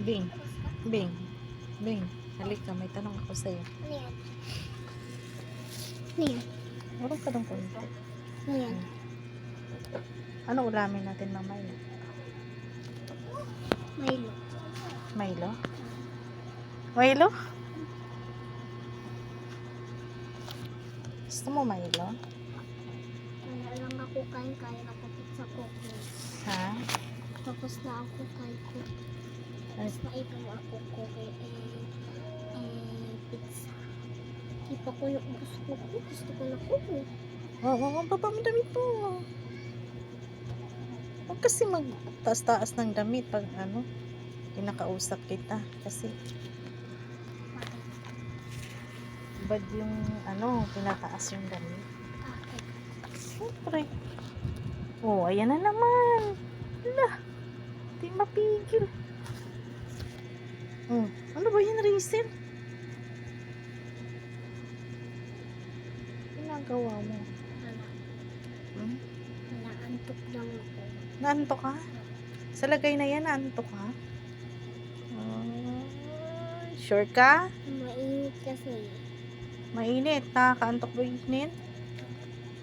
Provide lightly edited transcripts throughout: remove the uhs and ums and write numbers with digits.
Bing. Bing. Bing. Halika, may tanong ako sa'yo. Ano yan? Ano yan? Meron ka ng konti. Ano yan? Ano ulamin natin mamaya? Milo. Milo? Milo? Gusto mo Milo? Kaya lang ako kain, kaya ako pizza cookies. Ha? Tapos na ako kain ko. Tapos na ikaw ako cookie pizza. Ipa ko yung gusto ko. Gusto ko na cookie. Oo, ang papamdamit po. Huwag kasi magtaas-taas ng damit pag kinakausap kita. Kasi bad yung pinataas yung damit. Okay. Siyempre. Oh, ayan na naman. Hala, di mapigil. Oh, ano ba yan, Rizel? Ginagawa mo? Wala. Hmm? Naantok lang ako. Naantok ka? Sa lagay na yan, naantok ka? Sure ka? Mainit kasi. Mainit. Nakakaantok ba yung init?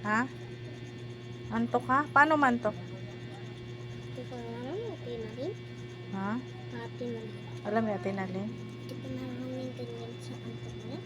Ha? Antok ka? Paano mantok? Hindi ko alam. Okay na rin. Ha? Pati na rin. Alam natin alin? Hindi ko na rin ganyan sa antok niya.